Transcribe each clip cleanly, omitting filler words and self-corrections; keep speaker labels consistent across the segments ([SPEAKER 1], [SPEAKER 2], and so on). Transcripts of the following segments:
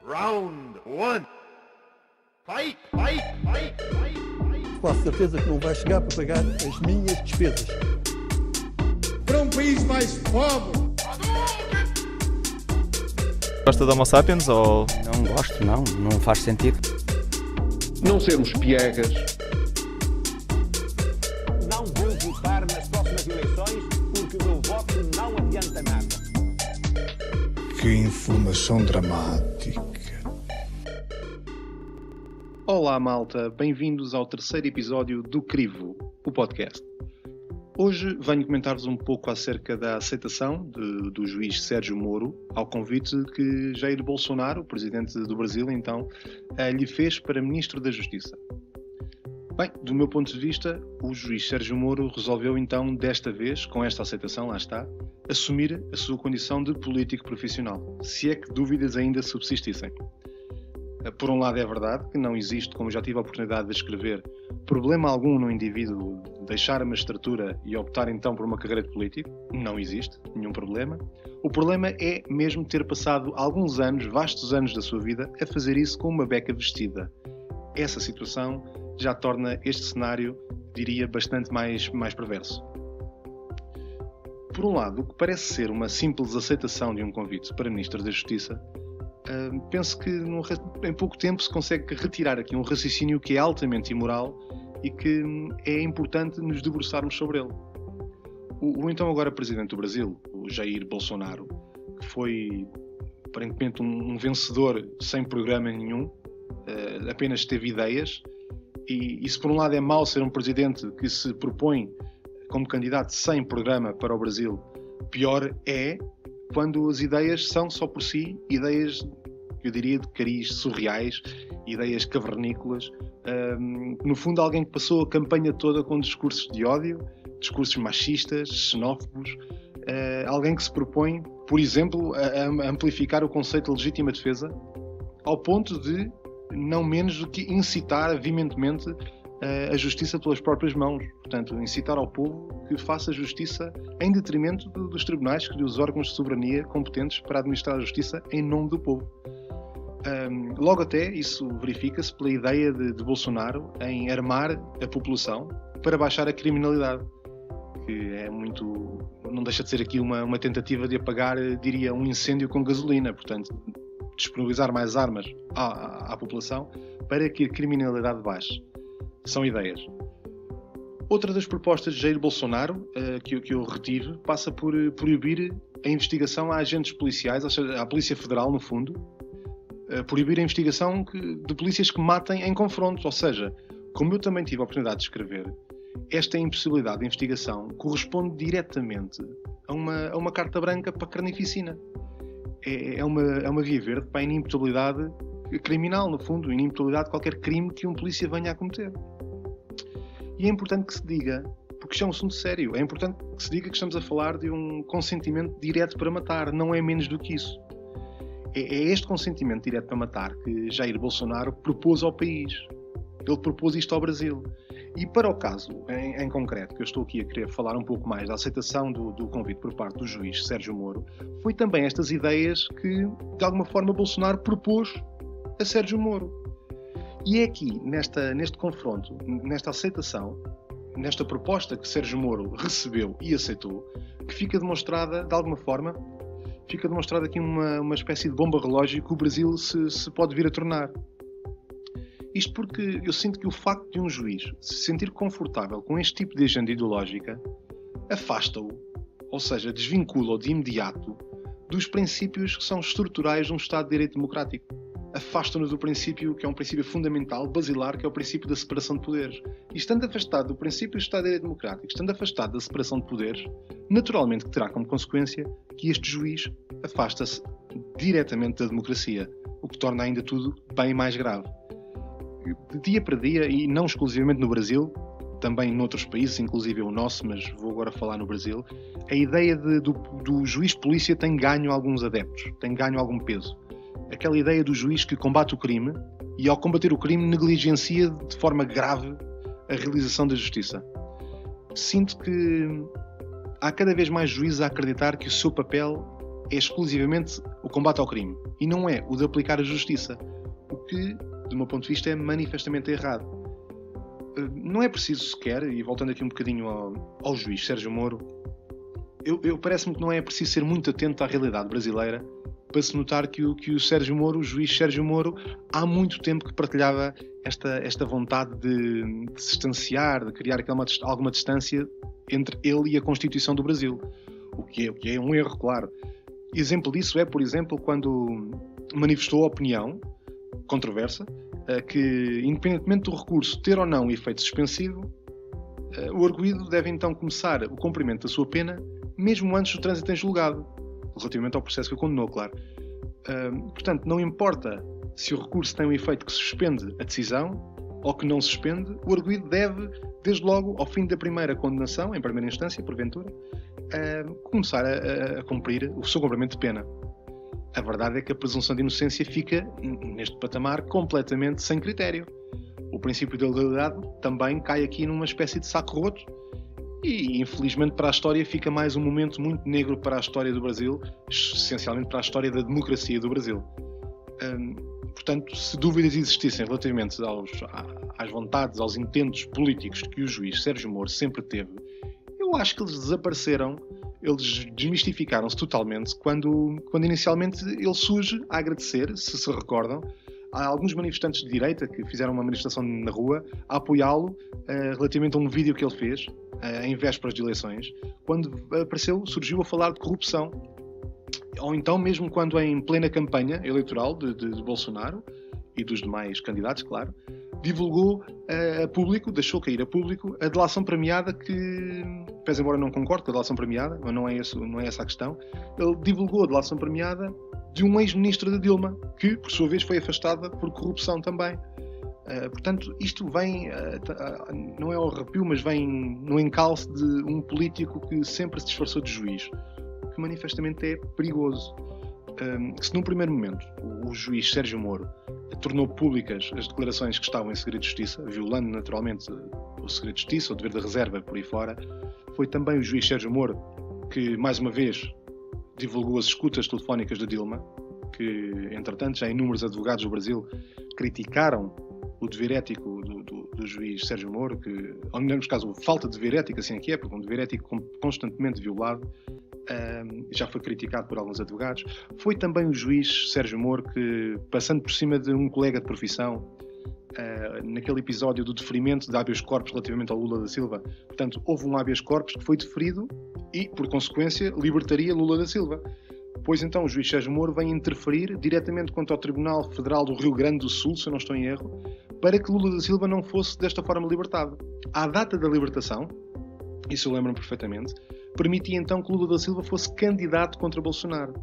[SPEAKER 1] Round one. Fight, fight, fight, fight, fight.
[SPEAKER 2] Quase certeza que não vai chegar para pagar as minhas despesas.
[SPEAKER 3] Para um país mais pobre.
[SPEAKER 4] Gosta de Homo sapiens ou...
[SPEAKER 5] Não gosto, não faz sentido.
[SPEAKER 6] Não sermos piegas.
[SPEAKER 7] Não vou votar nas próximas eleições porque o meu voto não adianta nada.
[SPEAKER 3] Que informação dramática.
[SPEAKER 8] Olá malta, bem-vindos ao terceiro episódio do Crivo, o podcast. Hoje venho comentar-vos um pouco acerca da aceitação do juiz Sérgio Moro ao convite que Jair Bolsonaro, o presidente do Brasil, então, lhe fez para Ministro da Justiça. Bem, do meu ponto de vista, o juiz Sérgio Moro resolveu então, desta vez, com esta aceitação, lá está, assumir a sua condição de político profissional, se é que dúvidas ainda subsistissem. Por um lado é verdade que não existe, como já tive a oportunidade de escrever, problema algum no indivíduo deixar a magistratura e optar então por uma carreira de político. Não existe nenhum problema. O problema é mesmo ter passado alguns anos, vastos anos da sua vida, a fazer isso com uma beca vestida. Essa situação já torna este cenário, diria, bastante mais perverso. Por um lado, o que parece ser uma simples aceitação de um convite para Ministro da Justiça, penso que em pouco tempo se consegue retirar aqui um raciocínio que é altamente imoral e que é importante nos debruçarmos sobre ele. O então agora Presidente do Brasil, o Jair Bolsonaro, que foi aparentemente um vencedor sem programa nenhum, apenas teve ideias, e se por um lado é mau ser um Presidente que se propõe como candidato sem programa para o Brasil, pior é quando as ideias são só por si ideias, eu diria, de cariz surreais, ideias cavernícolas. No fundo, alguém que passou a campanha toda com discursos de ódio, discursos machistas, xenófobos, alguém que se propõe, por exemplo, a amplificar o conceito de legítima defesa, ao ponto de, não menos do que incitar veementemente a justiça pelas próprias mãos. Portanto, incitar ao povo que faça justiça em detrimento dos tribunais, que os órgãos de soberania competentes para administrar a justiça em nome do povo. Logo até, isso verifica-se pela ideia de Bolsonaro em armar a população para baixar a criminalidade, que é muito, não deixa de ser aqui uma tentativa de apagar, diria, um incêndio com gasolina. Portanto, disponibilizar mais armas à população para que a criminalidade baixe. São ideias. Outra das propostas de Jair Bolsonaro, que eu retive, passa por proibir a investigação a agentes policiais, ou seja, à Polícia Federal, no fundo, proibir a investigação de polícias que matem em confrontos. Ou seja, como eu também tive a oportunidade de escrever, esta impossibilidade de investigação corresponde diretamente a uma carta branca para a carnificina. É uma via verde para a inimputabilidade criminal, no fundo, inimputabilidade de qualquer crime que um polícia venha a cometer. E é importante que se diga, porque isto é um assunto sério, é importante que se diga que estamos a falar de um consentimento direto para matar, não é menos do que isso. É este consentimento direto para matar que Jair Bolsonaro propôs ao país. Ele propôs isto ao Brasil. E para o caso, em concreto, que eu estou aqui a querer falar um pouco mais da aceitação do convite por parte do juiz Sérgio Moro, foi também estas ideias que, de alguma forma, Bolsonaro propôs a Sérgio Moro. E é aqui, neste confronto, nesta aceitação, nesta proposta que Sérgio Moro recebeu e aceitou, que fica demonstrada, de alguma forma, aqui uma espécie de bomba relógio que o Brasil se pode vir a tornar. Isto porque eu sinto que o facto de um juiz se sentir confortável com este tipo de agenda ideológica afasta-o, ou seja, desvincula-o de imediato dos princípios que são estruturais de um Estado de Direito democrático. Afasta-no do princípio que é um princípio fundamental, basilar, que é o princípio da separação de poderes. E estando afastado do princípio do Estado de Direito democrático, estando afastado da separação de poderes, naturalmente que terá como consequência que este juiz afasta-se diretamente da democracia, o que torna ainda tudo bem mais grave. De dia para dia, e não exclusivamente no Brasil, também noutros países, inclusive o nosso, mas vou agora falar no Brasil, a ideia do juiz-polícia tem ganho alguns adeptos, tem ganho algum peso. Aquela ideia do juiz que combate o crime e, ao combater o crime, negligencia de forma grave a realização da justiça. Sinto que há cada vez mais juízes a acreditar que o seu papel é exclusivamente o combate ao crime, e não é o de aplicar a justiça, o que, do meu ponto de vista, é manifestamente errado. Não é preciso sequer, e voltando aqui um bocadinho ao juiz Sérgio Moro, parece-me que não é preciso ser muito atento à realidade brasileira para se notar que o Sérgio Moro, o juiz Sérgio Moro, há muito tempo que partilhava esta vontade de se distanciar, de criar alguma distância entre ele e a Constituição do Brasil, o que é um erro, claro. Exemplo disso é, por exemplo, quando manifestou a opinião controversa que, independentemente do recurso ter ou não efeito suspensivo, o arguido deve então começar o cumprimento da sua pena mesmo antes do trânsito em julgado, relativamente ao processo que o condenou, claro. Portanto, não importa se o recurso tem um efeito que suspende a decisão ou que não suspende, o arguido deve, desde logo, ao fim da primeira condenação, em primeira instância, porventura, começar a cumprir o seu cumprimento de pena. A verdade é que a presunção de inocência fica, neste patamar, completamente sem critério. O princípio da legalidade também cai aqui numa espécie de saco roto e, infelizmente, para a história fica mais um momento muito negro para a história do Brasil, essencialmente para a história da democracia do Brasil. Portanto, se dúvidas existissem relativamente às vontades, aos intentos políticos que o juiz Sérgio Moro sempre teve, eu acho que eles desapareceram, eles desmistificaram-se totalmente quando inicialmente ele surge a agradecer, se recordam, a alguns manifestantes de direita que fizeram uma manifestação na rua a apoiá-lo relativamente a um vídeo que ele fez em vésperas de eleições, quando surgiu a falar de corrupção. Ou então mesmo quando em plena campanha eleitoral de Bolsonaro e dos demais candidatos, claro, divulgou a público, deixou cair a público, a delação premiada que, pese embora não concorde com a delação premiada, mas não é essa a questão, ele divulgou a delação premiada de um ex-ministro da Dilma, que, por sua vez, foi afastada por corrupção também. Portanto, isto vem, não é ao arrepio, mas vem no encalce de um político que sempre se disfarçou de juiz, o que manifestamente é perigoso. Se num primeiro momento o juiz Sérgio Moro tornou públicas as declarações que estavam em segredo de justiça, violando naturalmente o segredo de justiça, o dever de reserva por aí fora, foi também o juiz Sérgio Moro que, mais uma vez, divulgou as escutas telefónicas da Dilma, que, entretanto, já inúmeros advogados do Brasil criticaram o dever ético do juiz Sérgio Moro, que, ou melhor, no caso, falta de dever ético, assim é que é, porque um dever ético constantemente violado, já foi criticado por alguns advogados. Foi também o juiz Sérgio Moro que, passando por cima de um colega de profissão, naquele episódio do deferimento de habeas corpus relativamente ao Lula da Silva, portanto, houve um habeas corpus que foi deferido e, por consequência, libertaria Lula da Silva. Pois então o juiz Sérgio Moro vem interferir diretamente quanto ao Tribunal Federal do Rio Grande do Sul, se eu não estou em erro, para que Lula da Silva não fosse desta forma libertado. À data da libertação, isso eu lembro-me perfeitamente, permitia então que Lula da Silva fosse candidato contra Bolsonaro.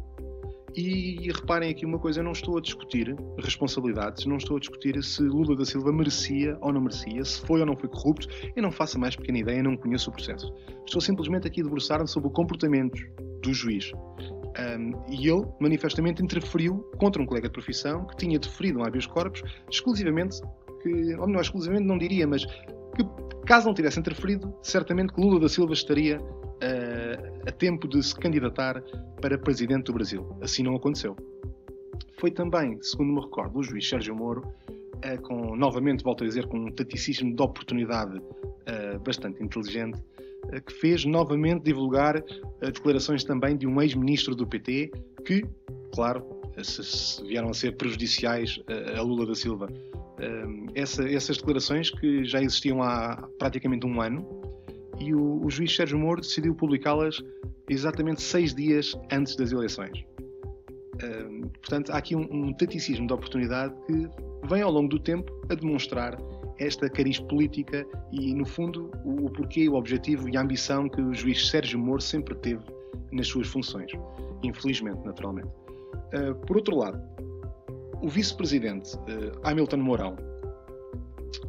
[SPEAKER 8] E reparem aqui uma coisa, eu não estou a discutir responsabilidades, não estou a discutir se Lula da Silva merecia ou não merecia, se foi ou não foi corrupto, eu não faço a mais pequena ideia, não conheço o processo. Estou simplesmente aqui a debruçar-me sobre o comportamento do juiz. E ele, manifestamente, interferiu contra um colega de profissão que tinha deferido um habeas corpus exclusivamente, ou melhor, exclusivamente não diria, mas que, caso não tivesse interferido, certamente que Lula da Silva estaria a tempo de se candidatar para presidente do Brasil. Assim não aconteceu. Foi também, segundo me recordo, o juiz Sérgio Moro, novamente, volto a dizer, com um taticismo de oportunidade bastante inteligente, que fez novamente divulgar declarações também de um ex-ministro do PT que, claro, se vieram a ser prejudiciais a Lula da Silva. Essas declarações que já existiam há praticamente um ano, e o juiz Sérgio Moro decidiu publicá-las exatamente 6 dias antes das eleições. Portanto, há aqui um taticismo de oportunidade que vem ao longo do tempo a demonstrar esta cariz política e, no fundo, o porquê, o objetivo e a ambição que o juiz Sérgio Moro sempre teve nas suas funções. Infelizmente, naturalmente. Por outro lado, o vice-presidente Hamilton Mourão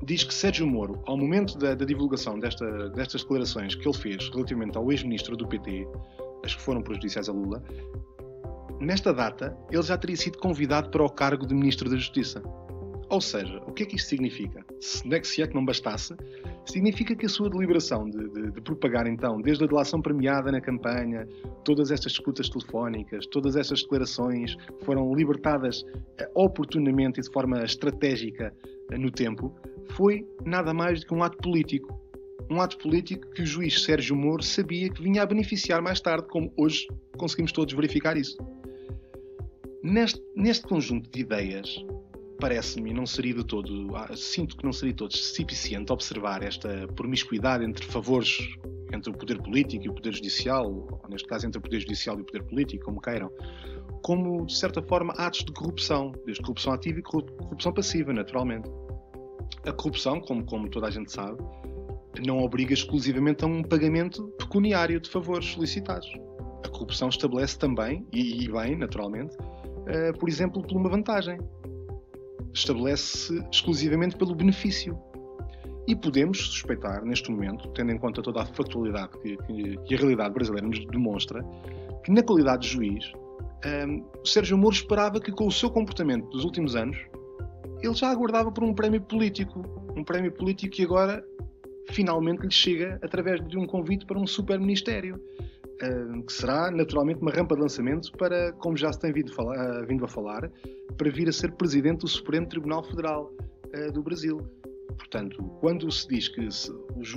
[SPEAKER 8] diz que Sérgio Moro, ao momento da divulgação destas declarações que ele fez relativamente ao ex-ministro do PT, as que foram prejudiciais a Lula, nesta data ele já teria sido convidado para o cargo de Ministro da Justiça. Ou seja, o que é que isto significa? Se é que não bastasse, significa que a sua deliberação de propagar, então, desde a delação premiada na campanha, todas estas escutas telefónicas, todas estas declarações foram libertadas oportunamente e de forma estratégica no tempo, foi nada mais do que um ato político. Um ato político que o juiz Sérgio Moro sabia que vinha a beneficiar mais tarde, como hoje conseguimos todos verificar isso. Neste conjunto de ideias, parece-me, sinto que não seria de todo suficiente observar esta promiscuidade entre favores entre o poder político e o poder judicial, ou neste caso entre o poder judicial e o poder político, como queiram, como, de certa forma, atos de corrupção, desde corrupção ativa e corrupção passiva, naturalmente. A corrupção, como toda a gente sabe, não obriga exclusivamente a um pagamento pecuniário de favores solicitados. A corrupção estabelece também, e bem, naturalmente, por exemplo, por uma vantagem. Estabelece-se exclusivamente pelo benefício. E podemos suspeitar, neste momento, tendo em conta toda a factualidade que a realidade brasileira nos demonstra, que na qualidade de juiz, Sérgio Moro esperava que, com o seu comportamento dos últimos anos, ele já aguardava por um prémio político que agora finalmente lhe chega através de um convite para um super-ministério, que será naturalmente uma rampa de lançamento para, como já se tem vindo a falar, para vir a ser presidente do Supremo Tribunal Federal do Brasil. Portanto, quando se diz que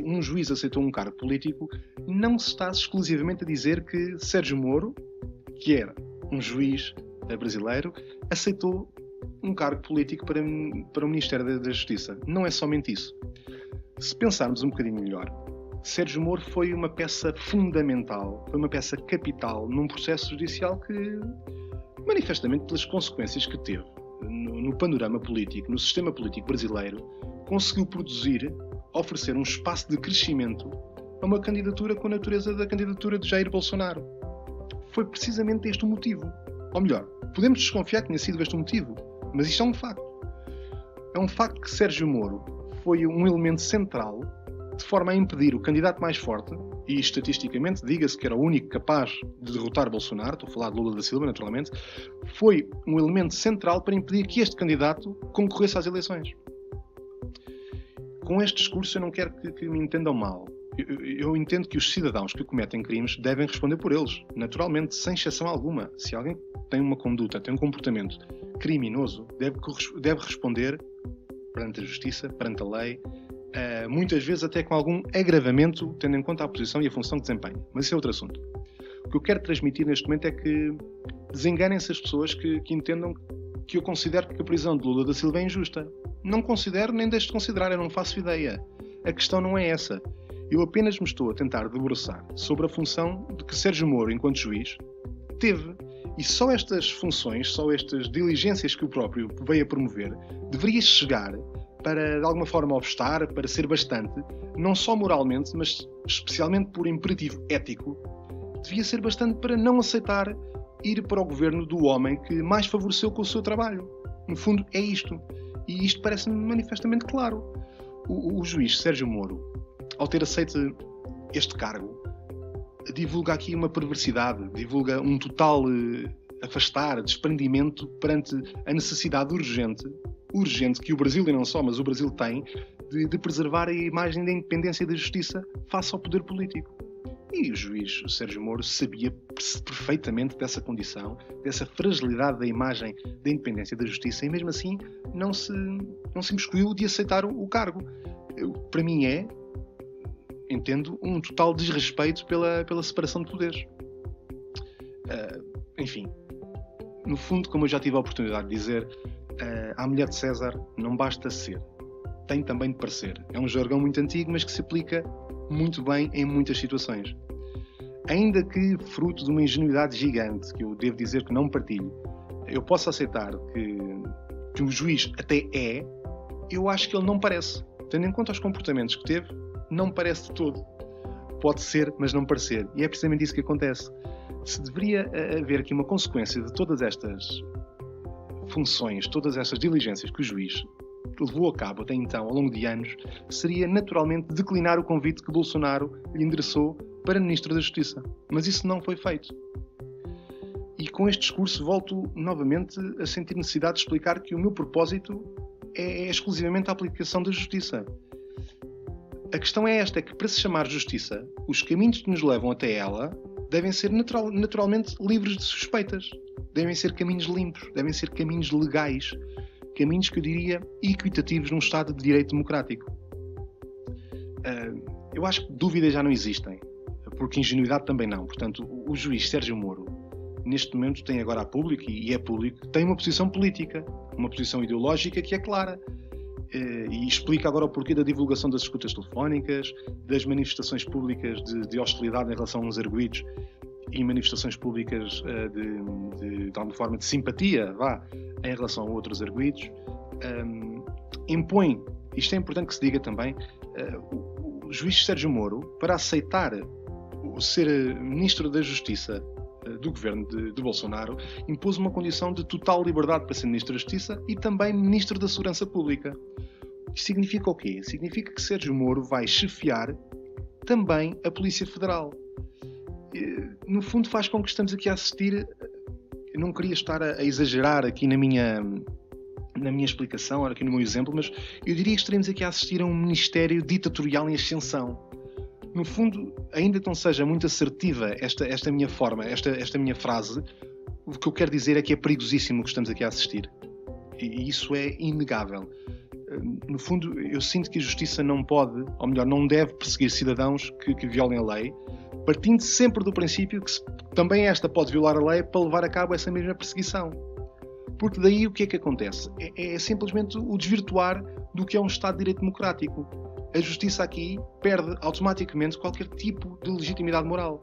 [SPEAKER 8] um juiz aceitou um cargo político, não se está exclusivamente a dizer que Sérgio Moro, que era um juiz brasileiro, aceitou um cargo político para o Ministério da Justiça. Não é somente isso. Se pensarmos um bocadinho melhor, Sérgio Moro foi uma peça fundamental, foi uma peça capital num processo judicial que, manifestamente pelas consequências que teve no panorama político, no sistema político brasileiro, conseguiu oferecer um espaço de crescimento a uma candidatura com a natureza da candidatura de Jair Bolsonaro. Foi precisamente este o motivo. Ou melhor, podemos desconfiar que tenha sido este o motivo, mas isto é um facto. É um facto que Sérgio Moro foi um elemento central de forma a impedir o candidato mais forte, e estatisticamente diga-se que era o único capaz de derrotar Bolsonaro, estou a falar de Lula da Silva naturalmente, foi um elemento central para impedir que este candidato concorresse às eleições. Com este discurso eu não quero que me entendam mal. Eu entendo que os cidadãos que cometem crimes devem responder por eles, naturalmente, sem exceção alguma. Se alguém tem uma conduta, tem um comportamento criminoso, deve responder perante a justiça, perante a lei, muitas vezes até com algum agravamento, tendo em conta a posição e a função que desempenha. Mas isso é outro assunto. O que eu quero transmitir neste momento é que desenganem-se as pessoas que entendam que eu considero que a prisão de Lula da Silva é injusta. Não considero, nem deixo de considerar, eu não faço ideia. A questão não é essa. Eu apenas me estou a tentar debruçar sobre a função de que Sérgio Moro, enquanto juiz, teve. E só estas funções, só estas diligências que o próprio veio a promover, deveria chegar para, de alguma forma, obstar, para ser bastante, não só moralmente, mas especialmente por imperativo ético, devia ser bastante para não aceitar ir para o governo do homem que mais favoreceu com o seu trabalho. No fundo, é isto. E isto parece-me manifestamente claro. O juiz Sérgio Moro, ao ter aceito este cargo, divulga aqui uma perversidade, divulga um total afastar, desprendimento perante a necessidade urgente que o Brasil, e não só, mas o Brasil tem, de preservar a imagem da independência da justiça face ao poder político. E o juiz Sérgio Moro sabia perfeitamente dessa condição, dessa fragilidade da imagem da independência da justiça, e mesmo assim não se imiscuiu de aceitar o cargo. Para mim entendo, um total desrespeito pela separação de poderes. Enfim, no fundo, como eu já tive a oportunidade de dizer, à mulher de César não basta ser, tem também de parecer. É um jargão muito antigo, mas que se aplica muito bem em muitas situações. Ainda que fruto de uma ingenuidade gigante, que eu devo dizer que não partilho, eu posso aceitar que o juiz até eu acho que ele não parece. Tendo em conta os comportamentos que teve, não parece de todo. Pode ser, mas não parecer. E é precisamente isso que acontece. Se deveria haver aqui uma consequência de todas estas funções, todas estas diligências que o juiz levou a cabo até então, ao longo de anos, seria naturalmente declinar o convite que Bolsonaro lhe endereçou para Ministro da Justiça. Mas isso não foi feito. E com este discurso volto novamente a sentir necessidade de explicar que o meu propósito é exclusivamente a aplicação da justiça. A questão é esta, é que para se chamar justiça, os caminhos que nos levam até ela devem ser naturalmente livres de suspeitas. Devem ser caminhos limpos, devem ser caminhos legais, caminhos que eu diria equitativos num Estado de Direito democrático. Eu acho que dúvidas já não existem, porque ingenuidade também não. Portanto, o juiz Sérgio Moro, neste momento, tem agora a público, e é público, tem uma posição política, uma posição ideológica que é clara. E explica agora o porquê da divulgação das escutas telefónicas, das manifestações públicas de hostilidade em relação a uns arguidos e manifestações públicas de alguma forma de simpatia em relação a outros arguidos. Impõe, isto é importante que se diga também, o juiz Sérgio Moro, para aceitar ser Ministro da Justiça do governo de Bolsonaro, impôs uma condição de total liberdade para ser Ministro da Justiça e também Ministro da Segurança Pública. Isto significa o quê? Significa que Sérgio Moro vai chefiar também a Polícia Federal. No fundo faz com que estamos aqui a assistir, eu não queria estar a exagerar aqui na minha explicação, aqui no meu exemplo, mas eu diria que estaremos aqui a assistir a um ministério ditatorial em ascensão. No fundo, ainda que não seja muito assertiva esta minha forma, esta minha frase, o que eu quero dizer é que é perigosíssimo o que estamos aqui a assistir. E isso é inegável. No fundo, eu sinto que a justiça não pode, ou melhor, não deve perseguir cidadãos que violem a lei, partindo sempre do princípio que também esta pode violar a lei para levar a cabo essa mesma perseguição. Porque daí o que é que acontece? É simplesmente o desvirtuar do que é um Estado de Direito democrático. A justiça aqui perde automaticamente qualquer tipo de legitimidade moral.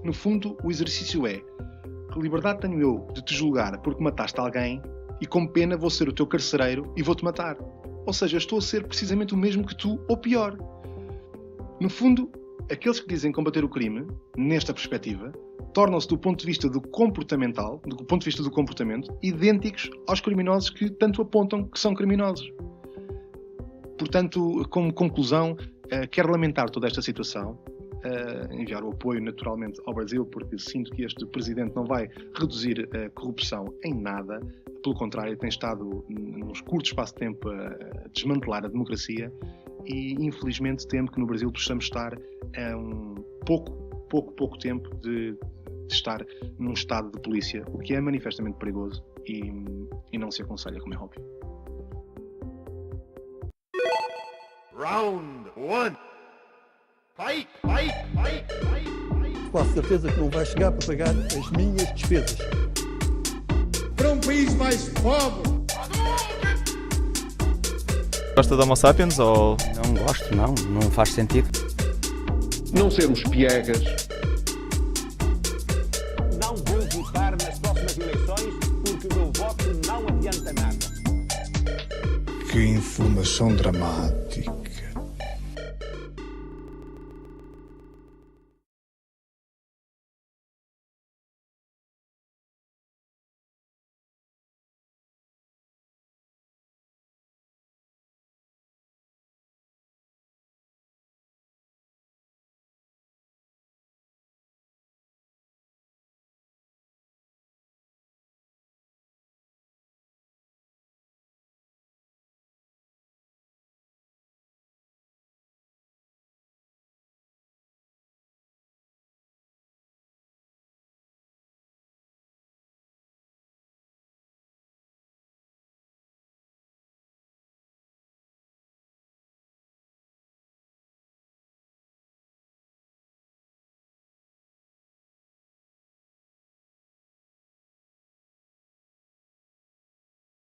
[SPEAKER 8] No fundo, o exercício é: que liberdade tenho eu de te julgar porque mataste alguém e como pena vou ser o teu carcereiro e vou-te matar? Ou seja, estou a ser precisamente o mesmo que tu, ou pior. No fundo, aqueles que dizem combater o crime, nesta perspectiva, tornam-se do ponto de vista do comportamental, do ponto de vista do comportamento, idênticos aos criminosos que tanto apontam que são criminosos. Portanto, como conclusão, quero lamentar toda esta situação, enviar o apoio naturalmente ao Brasil, porque sinto que este presidente não vai reduzir a corrupção em nada, pelo contrário, tem estado num curto espaço de tempo a desmantelar a democracia e infelizmente temo que no Brasil possamos estar a um pouco tempo de estar num estado de polícia, o que é manifestamente perigoso e não se aconselha, como é óbvio.
[SPEAKER 1] Round 1. Fight, fight, fight, fight, fight.
[SPEAKER 2] Quase certeza que não vai chegar para pagar as minhas despesas.
[SPEAKER 3] Para um país mais pobre,
[SPEAKER 4] Gosta da Homo sapiens ou...
[SPEAKER 5] Não gosto, não faz sentido.
[SPEAKER 6] Não sermos piegas,
[SPEAKER 7] Não vou votar nas próximas eleições porque o meu voto não adianta nada.
[SPEAKER 3] que informação dramática.